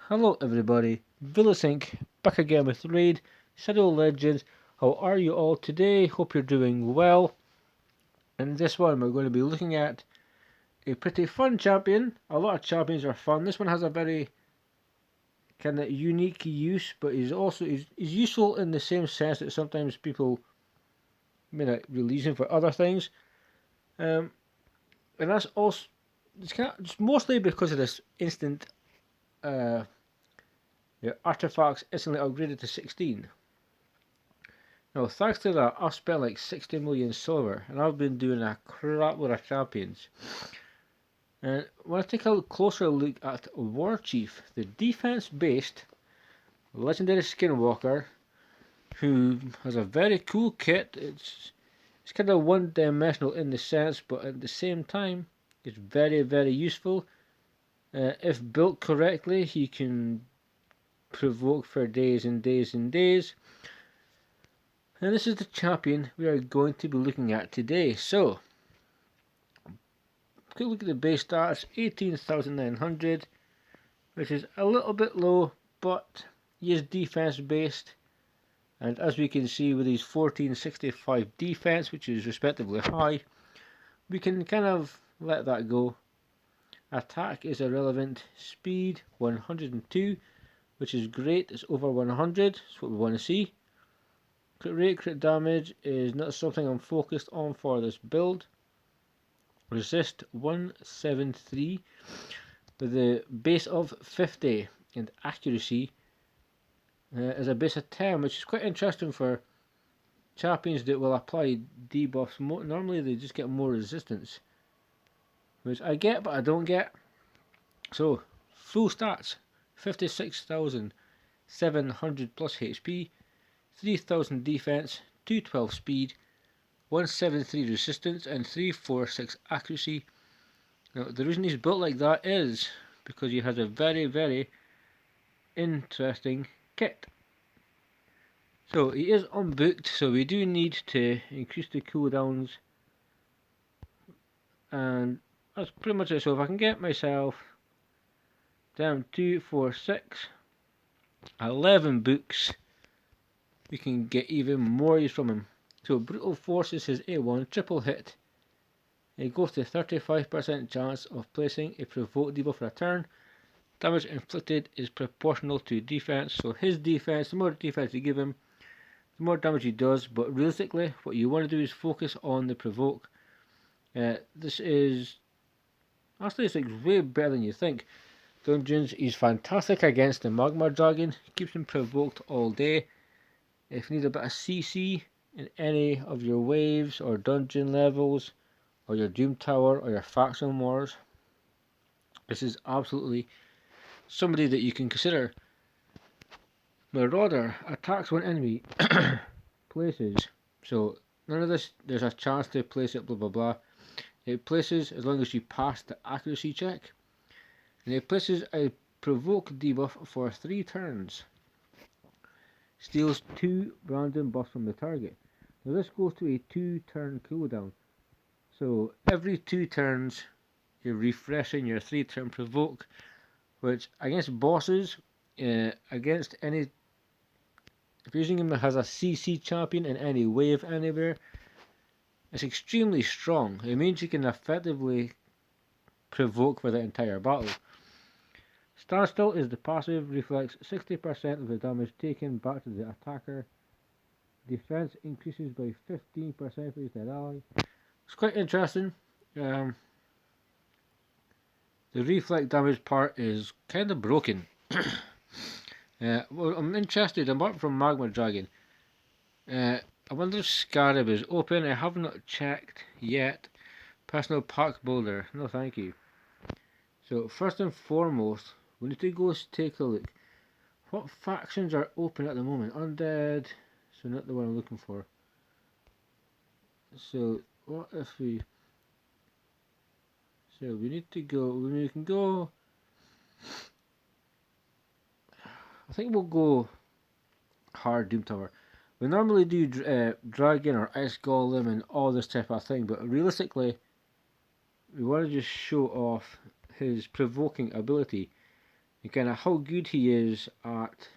Hello everybody, Vilisink back again with Raid Shadow Legends. How are you all today? Hope you're doing well. In this one we're going to be looking at a pretty fun champion. A lot of champions are fun. This one has a very kind of unique use, but he's useful in the same sense that sometimes people may not really use him for other things. And that's also it's mostly because of this instant your artifacts instantly upgraded to 16. Now, thanks to that, I've spent like 60 million silver, and I've been doing a crap load of champions. And when I take a closer look at Warchief, the defense-based legendary Skinwalker, who has a very cool kit. It's kind of one-dimensional in the sense, but at the same time, it's very, very useful. If built correctly, he can provoke for days and days and days. And this is the champion we are going to be looking at today. So, quick look at the base stats, 18,900, which is a little bit low, but he is defense based. And as we can see with his 1465 defense, which is respectively high, we can kind of let that go. Attack is irrelevant. Speed 102, which is great. It's over 100. That's what we want to see. Crit rate, crit damage is not something I'm focused on for this build. Resist 173 with a base of 50, and accuracy is a base of 10, which is quite interesting for champions that will apply debuffs. Normally they just get more resistance, which I get but I don't get. So full stats, 56,700 plus HP, 3,000 defense, 212 speed, 173 resistance, and 346 accuracy. Now the reason he's built like that is because he has a very, very interesting kit. So he is unbooked, so we do need to increase the cooldowns, and that's pretty much it. So if I can get myself down 2, 4, 6, 11 books, we can get even more use from him. So Brutal Force is his A1, triple hit. It goes to 35% chance of placing a Provoke debuff for a turn. Damage inflicted is proportional to defense, so his defense, the more defense you give him, the more damage he does. But realistically, what you want to do is focus on the Provoke. This is actually, it's like way better than you think. Dungeons, he's fantastic against the Magma Dragon. Keeps him provoked all day. If you need a bit of CC in any of your waves or dungeon levels, or your Doom Tower or your faction wars, this is absolutely somebody that you can consider. Marauder attacks one enemy places. So none of this, there's a chance to place it, blah blah blah. It places as long as you pass the accuracy check. And it places a Provoke debuff for 3 turns. Steals 2 random buffs from the target. Now this goes to a 2-turn cooldown. So every 2 turns you're refreshing your 3-turn Provoke, which against bosses, against any, if you're using him as a CC champion in any wave anywhere, it's extremely strong. It means you can effectively provoke for the entire battle. Standstill is the passive, reflects 60% of the damage taken back to the attacker. Defense increases by 15% for each dead ally. It's quite interesting. The reflect damage part is kind of broken. Well, I'm interested. I'm up from Magma Dragon. I wonder if Scarab is open. I have not checked yet. Personal Pack Builder. No, thank you. So first and foremost, we need to go take a look. What factions are open at the moment? Undead. So not the one I'm looking for. So what if we? So we need to go. We can go. I think we'll go hard Doom Tower. We normally do Dragon or Ice Golem and all this type of thing, but realistically, we want to just show off his provoking ability. and kind of how good he is at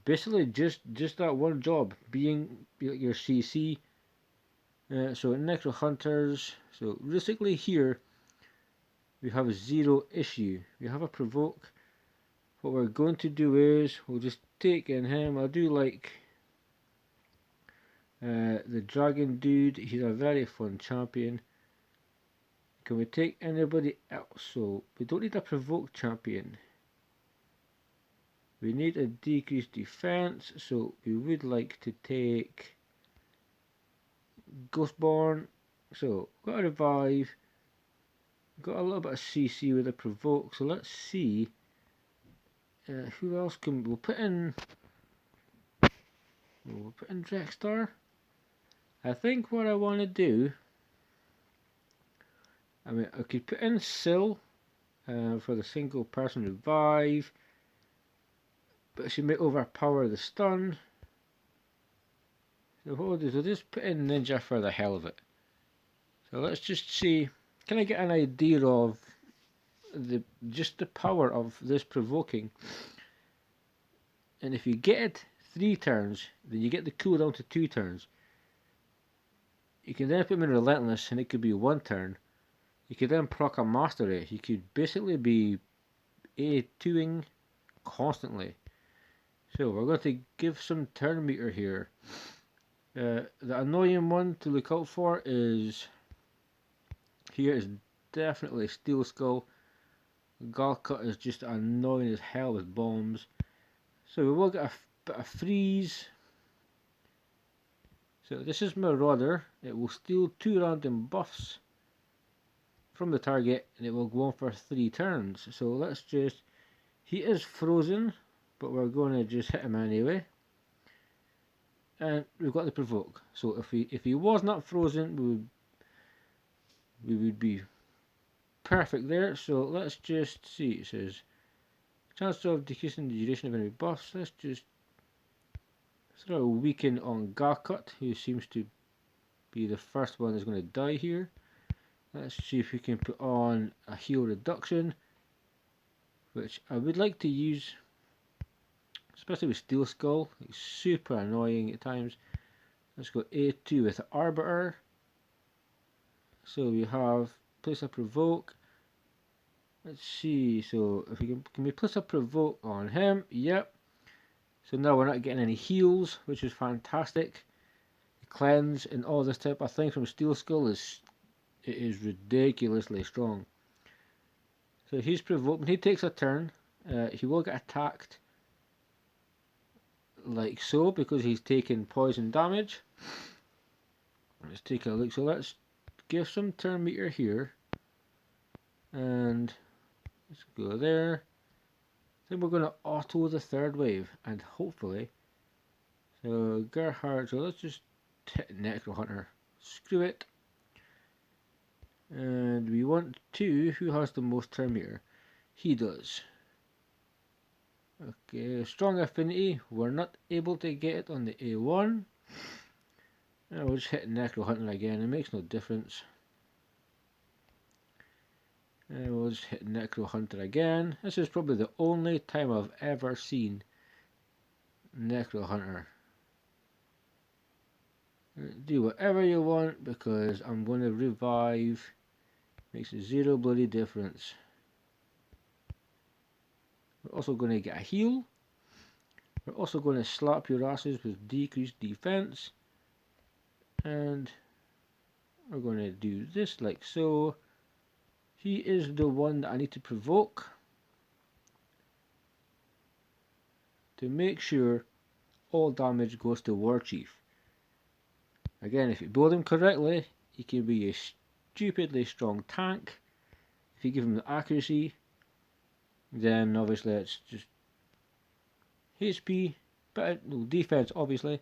basically just that one job, being your CC. So Necro Hunters, so realistically here we have zero issue. We have a Provoke. What we're going to do is we'll just take in him. I'll do like the Dragon Dude. He's a very fun champion. Can we take anybody else? So we don't need a Provoke champion. We need a decreased defense, so we would like to take Ghostborn. So got a revive, got a little bit of CC with a Provoke. So let's see who else can we'll put in. We'll put in Drexstar. I think what I want to do, I mean, I could put in Syl for the single person revive, but she may overpower the stun. So what we'll do is we'll just put in Ninja for the hell of it. So let's just see, can I get an idea of just the power of this provoking? And if you get it 3 turns, then you get the cooldown to 2 turns. You can then put him in Relentless and it could be 1 turn. You could then proc a Mastery. You could basically be A2ing constantly. So we're going to give some turn meter here. The annoying one to look out for is here is definitely Steel Skull. Galcut is just annoying as hell with bombs. So we will get a bit of freeze. So this is Marauder. It will steal 2 random buffs from the target and it will go on for 3 turns. So let's just, he is frozen, but we're going to just hit him anyway. And we've got the Provoke. So if he was not frozen, we would be perfect there. So let's just see. It says chance of decreasing the duration of enemy buffs. Let's just throw a weaken on Galcut, who seems to be the first one that's going to die here. Let's see if we can put on a heal reduction, which I would like to use, especially with Steel Skull. It's super annoying at times. Let's go A2 with Arbiter. So we have place a Provoke. Let's see, so if we can we place a Provoke on him? Yep. So now we're not getting any heals, which is fantastic. The cleanse and all this type of thing from Steel Skull is ridiculously strong. So he's provoked. When he takes a turn, he will get attacked like so because he's taking poison damage. Let's take a look. So let's give some turn meter here, and let's go there. Then we're going to auto the 3rd wave, and hopefully, so Gerhard. So let's just hit Necro Hunter. Screw it. And we want to, who has the most turn meter? He does. Okay, strong affinity. We're not able to get it on the A1. And we'll just hit Necro Hunter again. It makes no difference. And we'll just hit Necro Hunter again. This is probably the only time I've ever seen Necro Hunter. Do whatever you want because I'm going to revive. Makes 0 bloody difference. We're also going to get a heal. We're also going to slap your asses with decreased defense. And we're going to do this like so. He is the one that I need to provoke to make sure all damage goes to Warchief. Again, if you build him correctly, he can be a stupidly strong tank. If you give him the accuracy, then obviously it's just HP, but no defense obviously,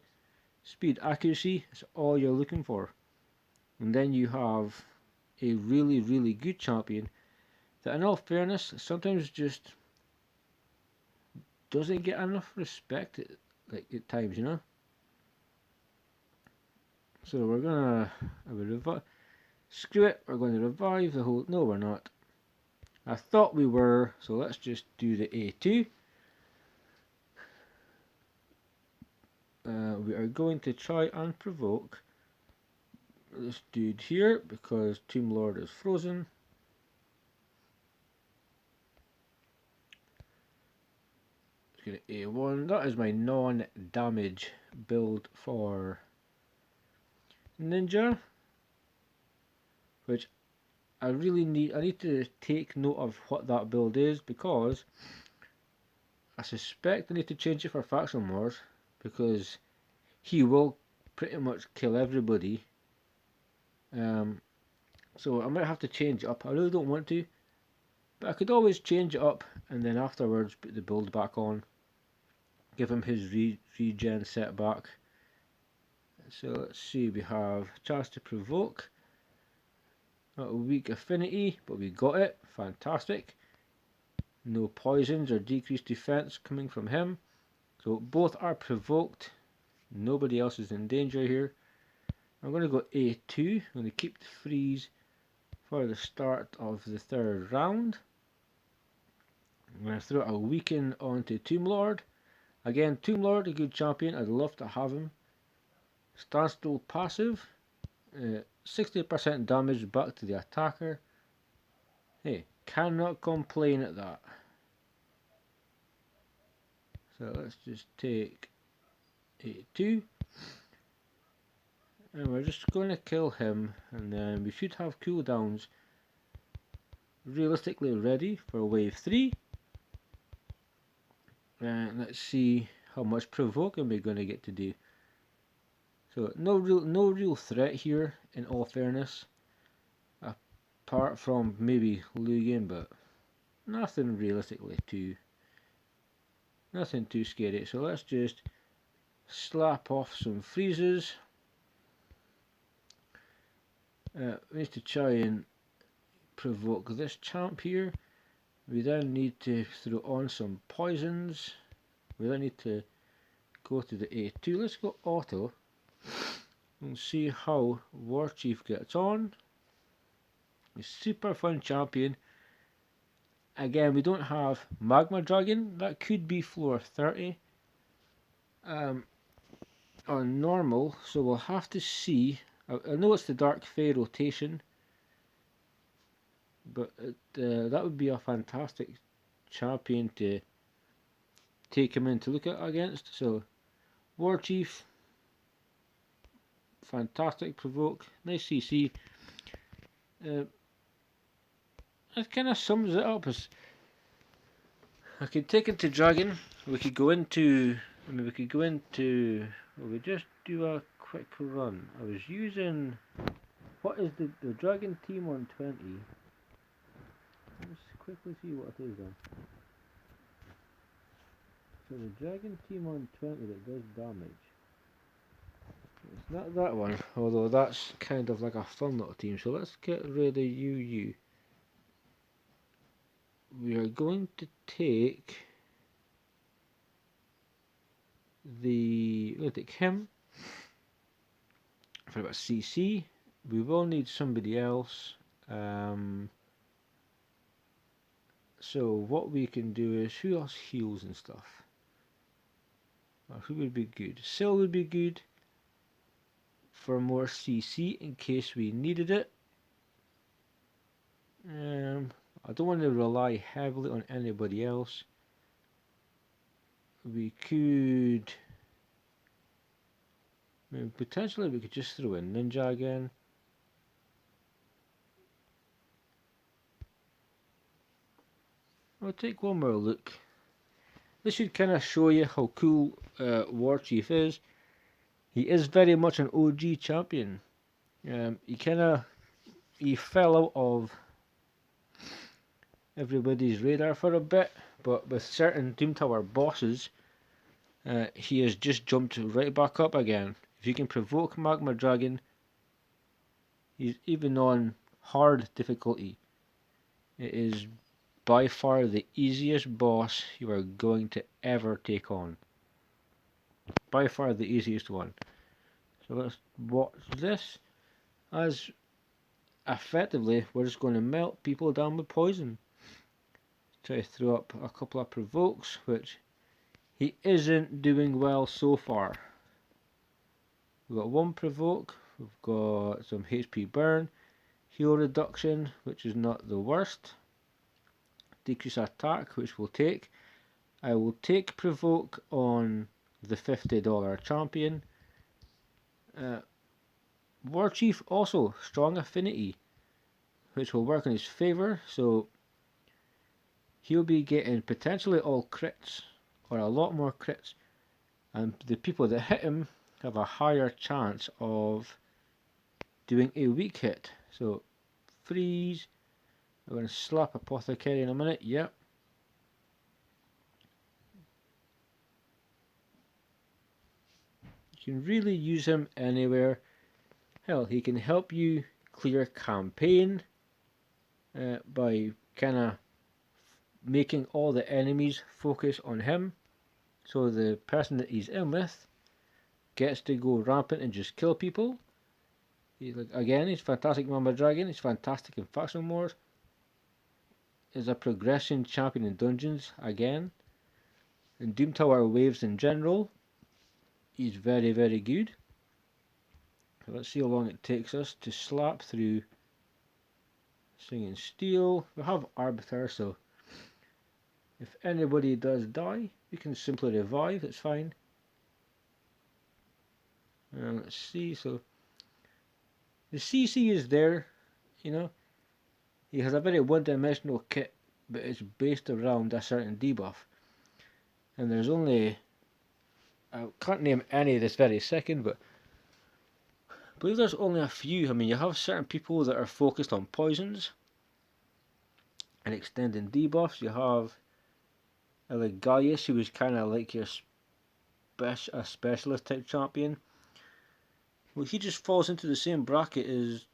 speed, accuracy, that's all you're looking for. And then you have a really, really good champion that in all fairness sometimes just doesn't get enough respect at times, you know. So we're gonna screw it, we're going to revive the whole, no we're not. I thought we were, so let's just do the A2. We are going to try and provoke this dude here because Tomb Lord is frozen. Let's get an A1. That is my non-damage build for Ninja, which I need to take note of what that build is, because I suspect I need to change it for Faction Wars, because he will pretty much kill everybody. So I might have to change it up. I really don't want to, but I could always change it up and then afterwards put the build back on. Give him his regen set back. So let's see, we have chance to provoke. Not a weak affinity, but we got it. Fantastic. No poisons or decreased defense coming from him. So both are provoked. Nobody else is in danger here. I'm going to go A2. I'm going to keep the freeze for the start of the third round. I'm going to throw a weaken onto Tomb Lord. Again, Tomb Lord, a good champion. I'd love to have him. Standstill passive. 60% damage back to the attacker. Hey, cannot complain at that. So let's just take A2. And we're just going to kill him. And then we should have cooldowns realistically ready for wave 3. And let's see how much provoking we're going to get to do. So no real threat here, in all fairness, apart from maybe Lugan, but nothing realistically nothing too scary. So let's just slap off some freezes. We need to try and provoke this champ here. We then need to throw on some poisons. We then need to go to the A2. Let's go auto and see how Warchief gets on. A super fun champion. Again, we don't have Magma Dragon. That could be floor 30 on normal, so we'll have to see. I know it's the Dark Fae rotation, but that would be a fantastic champion to take him in to look at against. So Warchief, fantastic provoke, nice CC. That kind of sums it up. As I could take it to Dragon. We could go into. I mean, we could go into. Well, we just do a quick run. I was using. What is the Dragon team on 20? Let's quickly see what it is then. So the Dragon team on 20 that does damage. It's not that one, although that's kind of like a fun little team. So let's get rid of UU. We are going to take we're going to take him for about CC. We will need somebody else. So what we can do is, who else heals and stuff? Who would be good? Syl would be good for more CC in case we needed it. I don't want to rely heavily on anybody else. We could, I mean, potentially we could just throw in Ninja again. I'll take one more look. This should kind of show you how cool Warchief is. He is very much an OG champion. He fell out of everybody's radar for a bit, but with certain Doom Tower bosses, he has just jumped right back up again. If you can provoke Magma Dragon, he's even on hard difficulty. It is by far the easiest boss you are going to ever take on. By far the easiest one. So let's watch this. As effectively, we're just going to melt people down with poison. try to throw up a couple of provokes, which he isn't doing well so far. We've got one provoke, we've got some HP burn, heal reduction, which is not the worst, decrease attack, which we'll take. I will take provoke on the $50 champion. Warchief also strong affinity, which will work in his favour, so he'll be getting potentially all crits, or a lot more crits, and the people that hit him have a higher chance of doing a weak hit. So freeze, I'm going to slap Apothecary in a minute, yep. You can really use him anywhere. Hell, he can help you clear campaign by kind of making all the enemies focus on him. So the person that he's in with gets to go rampant and just kill people. He's like, again, he's fantastic Mamba Dragon, he's fantastic in Faction Wars. Is a progression champion in dungeons again. In Doom Tower waves in general, he's very, very good. So let's see how long it takes us to slap through Singing Steel. We have Arbiter, so if anybody does die, we can simply revive, it's fine. And let's see, so the CC is there, you know. He has a very one-dimensional kit, but it's based around a certain debuff. And there's only, I can't name any this very second, but I believe there's only a few. I mean, you have certain people that are focused on poisons and extending debuffs. You have like Gaius, who is kind of like your a specialist type champion. Well, he just falls into the same bracket as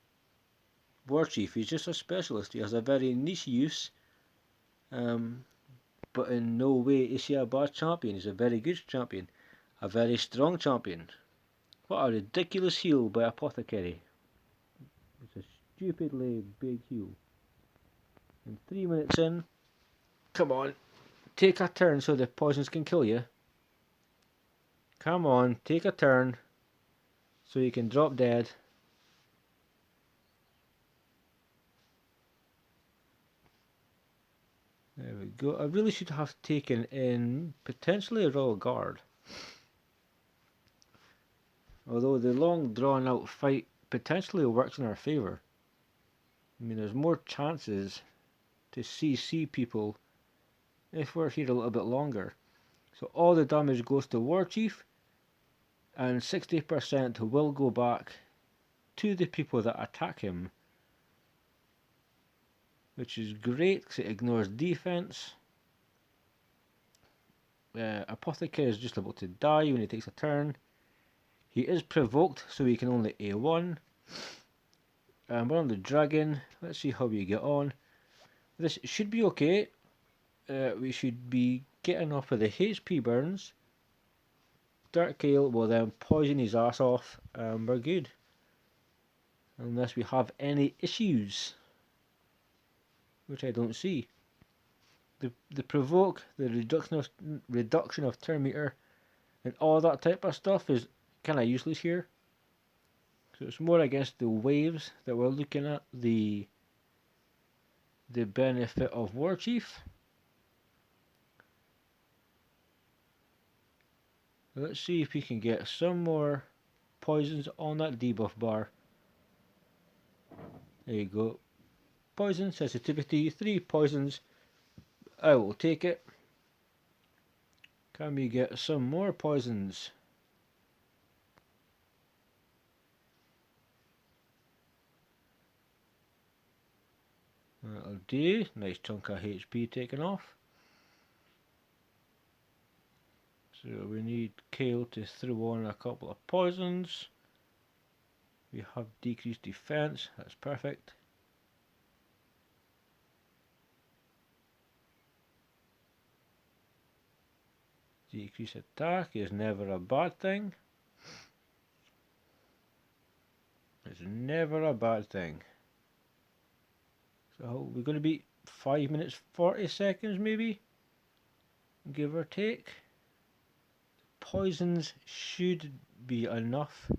Warchief. He's just a specialist. He has a very niche use, but in no way is he a bad champion. He's a very good champion, a very strong champion. What a ridiculous heal by Apothecary. It's a stupidly big heal. And 3 minutes in, come on, take a turn so the poisons can kill you. Come on, take a turn so you can drop dead. There we go. I really should have taken in potentially a Royal Guard. Although the long drawn out fight potentially works in our favour. I mean, there's more chances to CC people if we're here a little bit longer. So all the damage goes to Warchief, and 60% will go back to the people that attack him, which is great because it ignores defense. Apothecary is just about to die when he takes a turn. He is provoked, so he can only A1. We're on the dragon. Let's see how we get on. This should be okay. We should be getting off with the HP burns. Dark Gale will then poison his ass off, and we're good. Unless we have any issues, which I don't see. The provoke, the reduction of turn meter, and all that type of stuff is kind of useless here. So it's more against the waves that we're looking at the benefit of Warchief. Let's see if we can get some more poisons on that debuff bar. There you go. Poison sensitivity, 3 poisons. I will take it. Can we get some more poisons? That'll do. Nice chunk of HP taken off. So we need Kale to throw on a couple of poisons. We have decreased defense, that's perfect. Decrease attack is never a bad thing. It's never a bad thing. So we're going to be 5 minutes 40 seconds maybe, give or take. Poisons should be enough.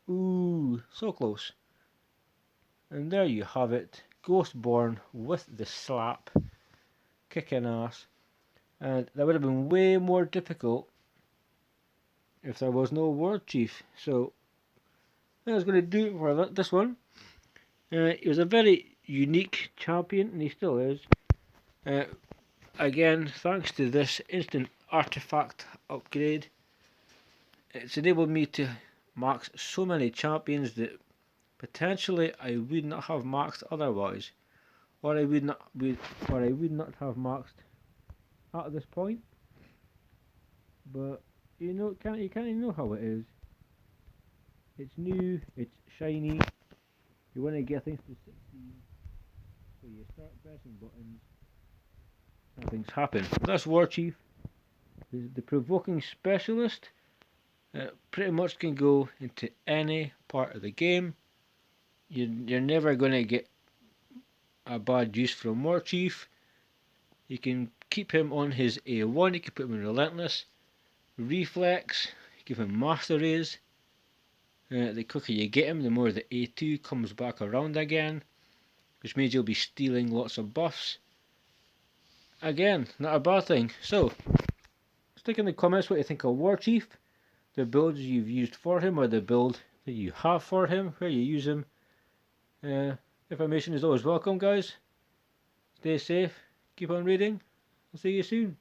Ooh, so close. And there you have it, Ghostborn with the slap, kicking ass. And that would have been way more difficult if there was no Warchief. So I was going to do it for this one. He was a very unique champion, and he still is. Again, thanks to this instant artifact upgrade, it's enabled me to max so many champions that potentially I would not have maxed otherwise, or I would not have maxed at this point. But you know, you can't know how it is. It's new, it's shiny. You want to get things to 16, so you start pressing buttons, and things happen. That's Warchief, the provoking specialist. Pretty much can go into any part of the game. You're never going to get a bad use from Warchief. You can keep him on his A1, you can put him in Relentless, Reflex, give him Master Raise. The quicker you get him, the more the A2 comes back around again, which means you'll be stealing lots of buffs. Again, not a bad thing. So, stick in the comments what you think of Warchief, the builds you've used for him, or the build that you have for him, where you use him. Information is always welcome, guys. Stay safe, keep on reading. I'll see you soon.